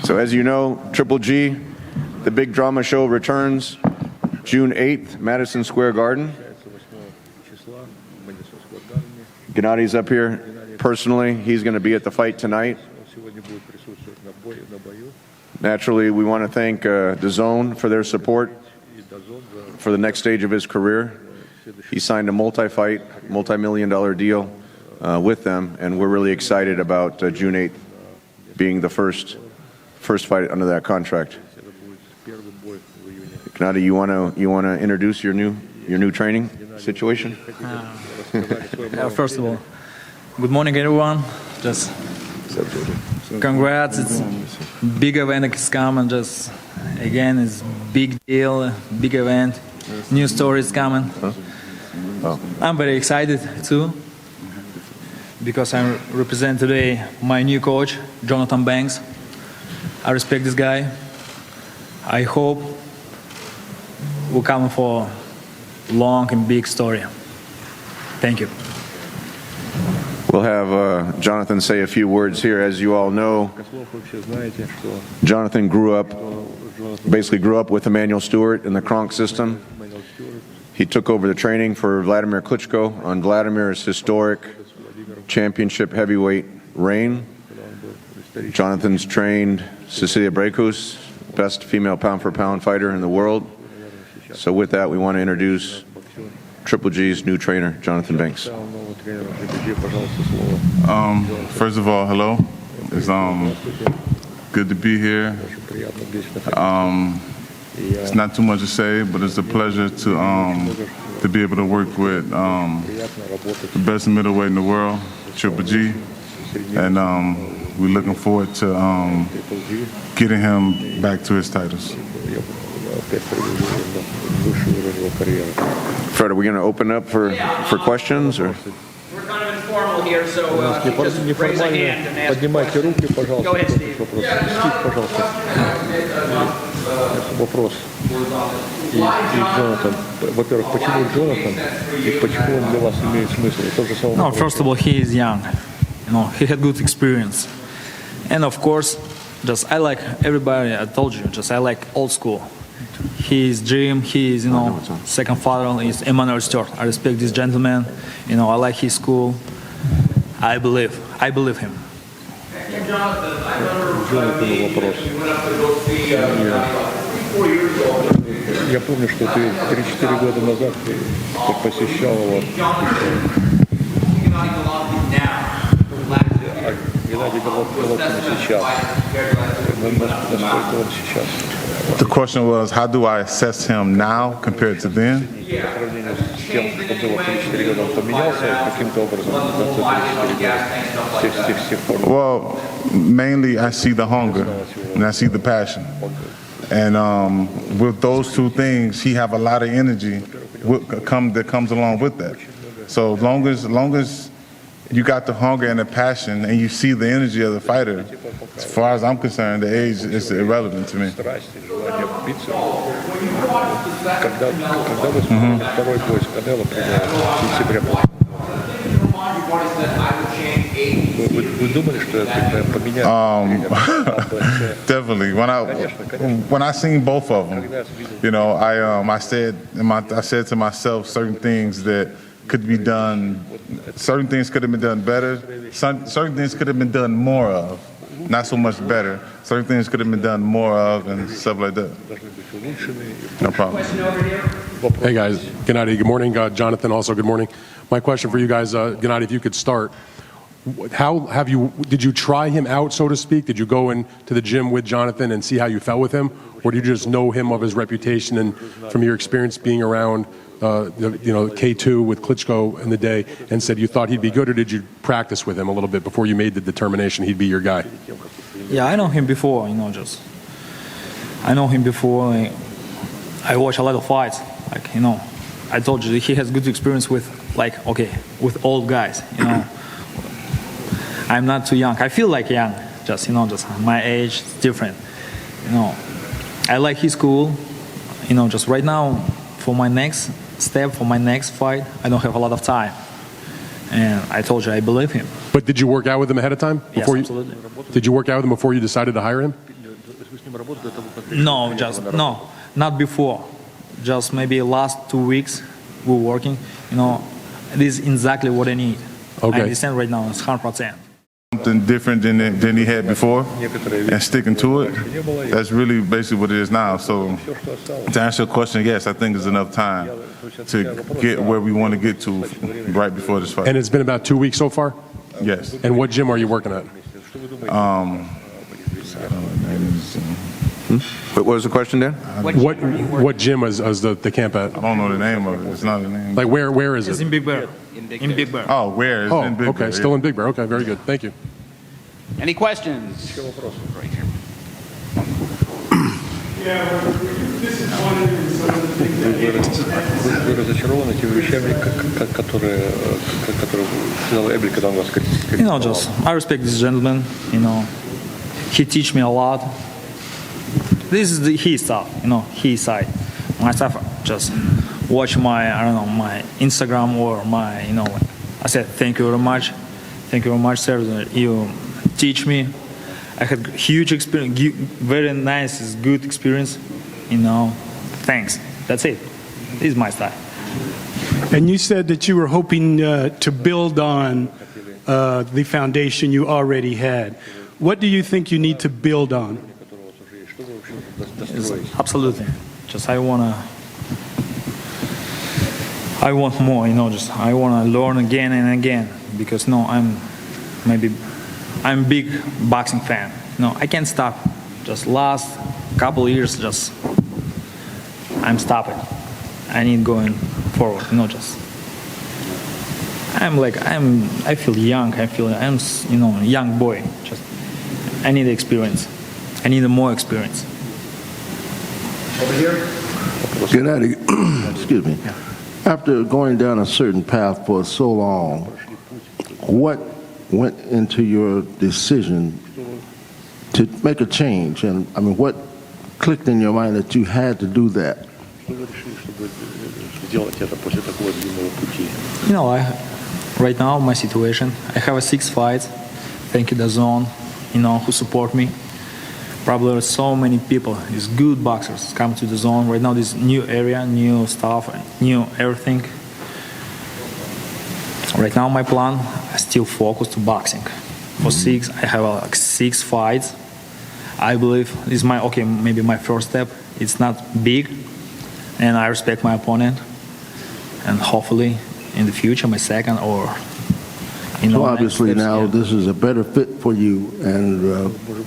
So as you know, Triple G, the big drama show returns June 8th, Madison Square Garden. Gennady's up here personally. He's going to be at the fight tonight. Naturally, we want to thank DAZN for their support for the next stage of his career. He signed a multi-fight, multi-million-dollar deal with them, and we're really excited about June 8th being the first fight under that contract. Gennady, you want to introduce your new training situation? First of all, good morning, everyone. Just congrats! It's big event is coming. Just again, it's big deal, big event. New stories coming. I'm very excited too because I represent today my new coach, Jonathan Banks. I respect this guy. I hope we're coming for a long and big story. Thank you. We'll have Jonathan say a few words here. As you all know, Jonathan basically grew up with Emanuel Stewart in the Kronk system. He took over the training for Vladimir Klitschko on Vladimir's historic championship heavyweight reign. Jonathan's trained Cecilia Brækhus, best female pound-for-pound fighter in the world. So with that, we want to introduce Triple G's new trainer, Jonathan Banks. First of all, hello. It's good to be here. It's not too much to say, but it's a pleasure to be able to work with the best middleweight in the world, Triple G, and we're looking forward to getting him back to his titles. Fred, are we going to open up for questions? Or? We're kind of informal here, so just raise a hand and ask questions. Go ahead, Steve. Вопрос. И Джонатан. Во-первых, почему Джонатан и почему он для вас имеет смысл? No, first of all, he is young. He had good experience, and of course, just I like everybody. I told you, just I like old school. His dream, he is, second father is Emanuel Stewart. I respect this gentleman. I like his school. I believe him. Я помню, что ты 3-4 года назад посещал его. Геннадий Головкин сейчас. Насколько он сейчас? The question was, how do I assess him now compared to then? Well, mainly I see the hunger and I see the passion. And with those two things, he have a lot of energy that comes along with that. So as long as you got the hunger and the passion and you see the energy of the fighter, as far as I'm concerned, the age is irrelevant to me. Definitely. When I seen both of them, I said to myself certain things that could be done. Certain things could have been done better. Certain things could have been done more of. Not so much better. Certain things could have been done more of and stuff like that. No problem. Hey guys, Gennady, good morning. Jonathan, also good morning. My question for you guys, Gennady, if you could start. Did you try him out, so to speak? Did you go into the gym with Jonathan and see how you felt with him? Or did you just know him of his reputation and from your experience being around K2 with Klitschko in the day and said you thought he'd be good, or did you practice with him a little bit before you made the determination he'd be your guy? Yeah, I know him before, I know him before. I watch a lot of fights. I told you he has good experience with with old guys. I'm not too young. I feel like young. Just my age is different. I like his school. Just right now for my next step, for my next fight, I don't have a lot of time. And I told you I believe him. But did you work out with him ahead of time? Yes, absolutely. Did you work out with him before you decided to hire him? No, not before. Just maybe last 2 weeks we're working. This is exactly what I need. Okay. I understand right now it's 100%. Something different than he had before and sticking to it. That's really basically what it is now. So to answer your question, yes, I think there's enough time to get where we want to get to right before this fight. And it's been about 2 weeks so far? Yes. And what gym are you working at? What was the question, Dan? What gym is the camp at? I don't know the name of it. It's not the name. Like where is It's it? in Big Bear. In Big Bear. Oh, where? It's in Big Okay, Bear, still yeah. in Big Bear. Okay, very good. Thank you. Any questions? Right here. Вы разочарованы теми вещами, которые сказал Эбель, когда он вас критиковал? Just I respect this gentleman. He teach me a lot. This is his stuff. His side. My stuff, just watch my my Instagram or my I said thank you very much, sir. You teach me. I had huge experience, very nice, good experience. Thanks. That's it. This is my style. And you said that you were hoping to build on the foundation you already had. What do you think you need to build on? Absolutely. Just I want more. Just I want to learn again and again because I'm a big boxing fan. I can't stop. Just last couple years, I'm stopping. I need going forward. I feel young. I'm young boy. Just I need experience. I need more experience. Gennady, excuse me. After going down a certain path for so long, what went into your decision to make a change? And what clicked in your mind that you had to do that? Right now, my situation, I have 6 fights. Thank you, DAZN, who support me. Probably there are so many people, these good boxers come to the zone. Right now, this new area, new stuff, new everything. Right now, my plan, I still focus to boxing. For 6, I have 6 fights. I believe this is maybe my first step. It's not big, and I respect my opponent. And hopefully, in the future, my second or So obviously now this is a better fit for you, and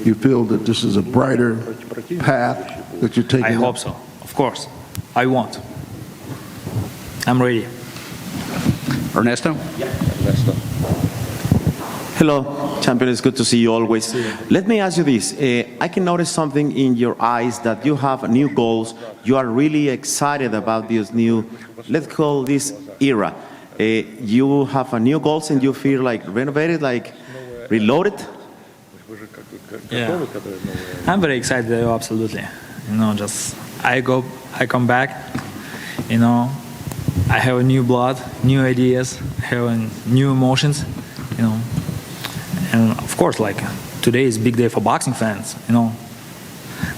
you feel that this is a brighter path that you're taking. I hope so. Of course, I want. I'm ready. Ernesto? Ernesto. Hello, champion. It's good to see you always. Let me ask you this. I can notice something in your eyes that you have new goals. You are really excited about this new, let's call this era. You have a new goals and you feel like renovated, like reloaded? Yeah. I'm very excited, absolutely. Just I come back, I have a new blood, new ideas, I have new emotions, And of course, today is a big day for boxing fans,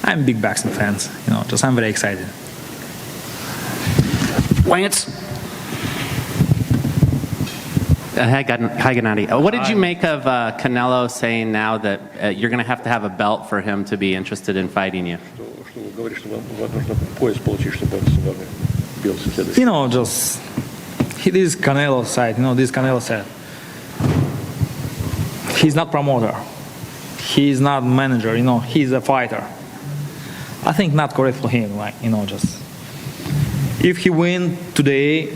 I'm big boxing fans, just I'm very excited. Lance? Hi, Gennady. What did you make of Canelo saying now that you're going to have a belt for him to be interested in fighting you? Что вы говорите, что вам нужно пояс получить, чтобы он с вами бился в следующий. This Canelo side, this Canelo said, he's not promoter, he's not manager, he's a fighter. I think not correct for him, just if he win today,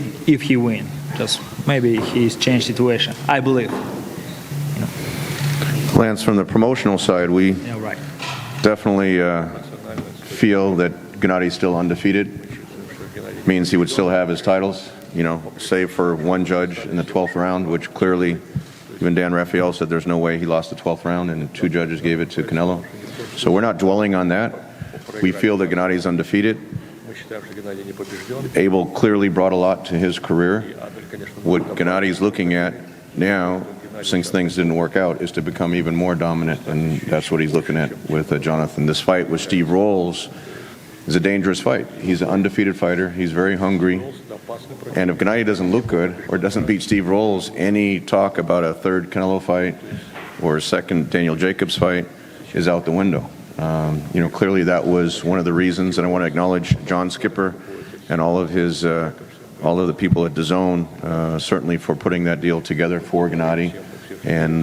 just maybe he's changed situation. I believe. Lance, from the promotional side, we Right. definitely feel that Gennady's still undefeated. Means he would still have his titles, save for one judge in the 12th round, which clearly even Dan Rafael said there's no way he lost the 12th round, and 2 judges gave it to Canelo. So we're not dwelling on that. We feel that Gennady's undefeated. Abel clearly brought a lot to his career. What Gennady's looking at now since things didn't work out, is to become even more dominant, and that's what he's looking at with Jonathan. This fight with Steve Rolls is a dangerous fight. He's an undefeated fighter. He's very hungry. And if Gennady doesn't look good or doesn't beat Steve Rolls, any talk about a third Canelo fight or a second Daniel Jacobs fight is out the window. Clearly that was one of the reasons, and I want to acknowledge John Skipper and all of the people at DAZN, certainly for putting that deal together for Gennady. And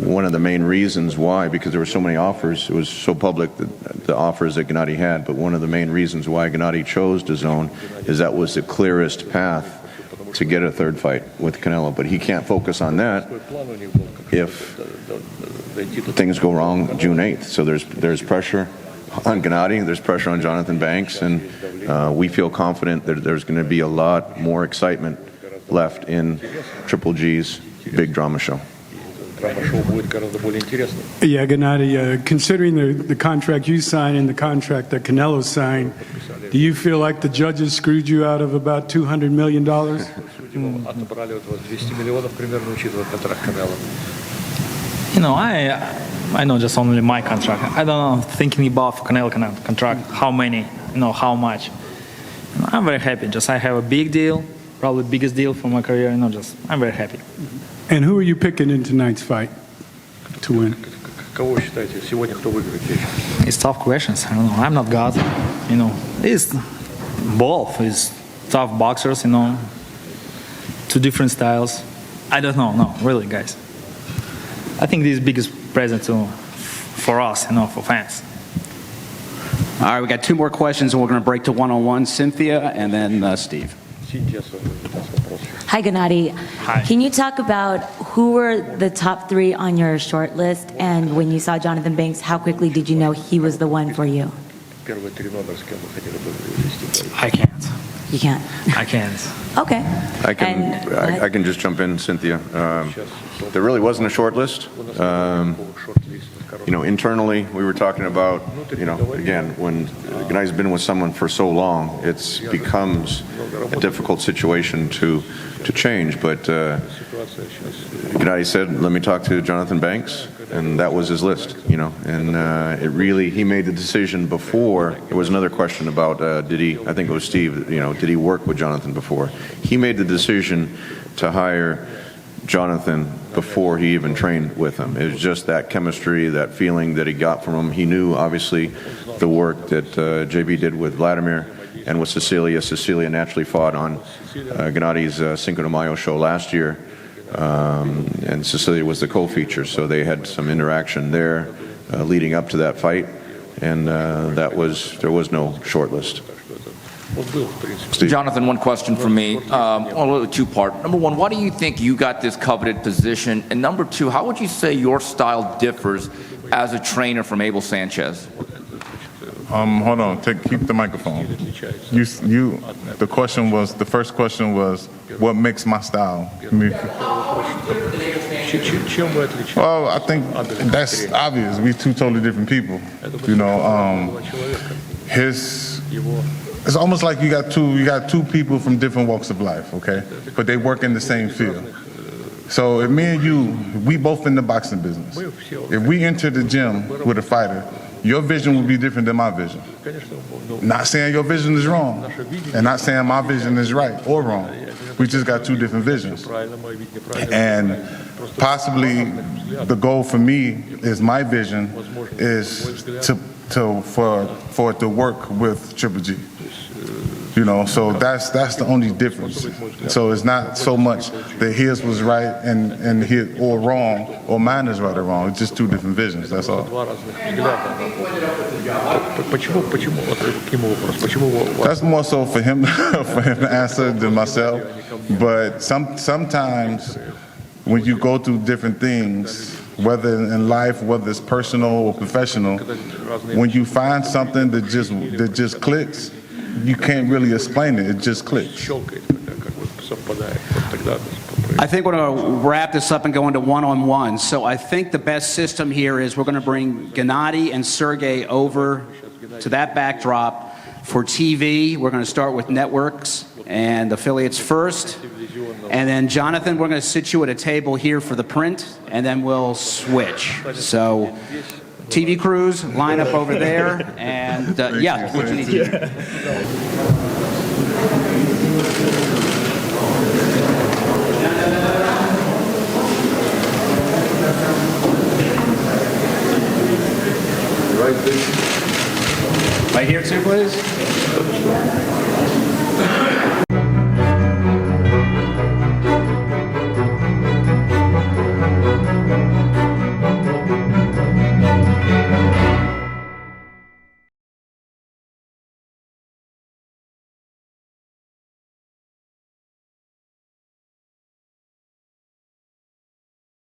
one of the main reasons why, because there were so many offers, it was so public, the offers that Gennady had, but one of the main reasons why Gennady chose DAZN is that was the clearest path to get a third fight with Canelo. But he can't focus on that if things go wrong June 8th. So there's pressure on Gennady, there's pressure on Jonathan Banks, and we feel confident that there's going to be a lot more excitement left in Triple G's big drama show. Yeah, Gennady, considering the contract you signed and the contract that Canelo signed, do you feel like the judges screwed you out of about $200 million? I know just only my contract. I don't know, thinking about Canelo contract, how many, how much. I'm very happy. Just I have a big deal, probably the biggest deal for my career. I'm very happy. And who are you picking in tonight's fight to win? It's tough questions. I don't know. I'm not God. It's both. It's tough boxers. Two different styles. I don't know. No, really, guys. I think this is the biggest present for us, for fans. All right, we got two more questions, and we're going to break to one-on-one. Cynthia, and then Steve. Hi, Gennady. Hi. Can you talk about who were the top three on your short list, and when you saw Jonathan Banks, how quickly did you know he was the one for you? I can't. You can't? I can't. Okay. I can just jump in, Cynthia. There really wasn't a short list. Internally, we were talking about, again, when Gennady's been with someone for so long, it becomes a difficult situation to change. But Gennady said, let me talk to Jonathan Banks, and that was his list, And he made the decision before. There was another question about, I think it was Steve, did he work with Jonathan before? He made the decision to hire Jonathan before he even trained with him. It was just that chemistry, that feeling that he got from him. He knew, obviously, the work that JB did with Vladimir and with Cecilia. Cecilia naturally fought on Gennady's Cinco de Mayo show last year, and Cecilia was the co-feature, so they had some interaction there leading up to that fight, and there was no short list. Steve. Jonathan, one question from me, a little two-part. Number one, why do you think you got this coveted position? And number two, how would you say your style differs as a trainer from Abel Sanchez? Hold on, keep the microphone. The first question was, what makes my style? Well, I think that's obvious. We're two totally different people. It's almost like you got two people from different walks of life, okay? But they work in the same field. So if me and you, we both in the boxing business. If we enter the gym with a fighter, your vision would be different than my vision. Not saying your vision is wrong, and not saying my vision is right or wrong. We just got two different visions. And possibly the goal for me is my vision is for it to work with Triple G. So that's the only difference. So it's not so much that his was right and his or wrong, or mine is right or wrong. It's just two different visions. That's all. That's more so for him to answer than myself. But sometimes when you go through different things, whether in life, whether it's personal or professional, when you find something that just clicks, you can't really explain it. It just clicks. I think we're going to wrap this up and go into one-on-one. So I think the best system here is we're going to bring Gennady and Sergey over to that backdrop for TV. We're going to start with networks and affiliates first. And then, Jonathan, we're going to sit you at a table here for the print, and then we'll switch. So, TV crews, line up over there, and yeah, what you need to hear. Right here too, please.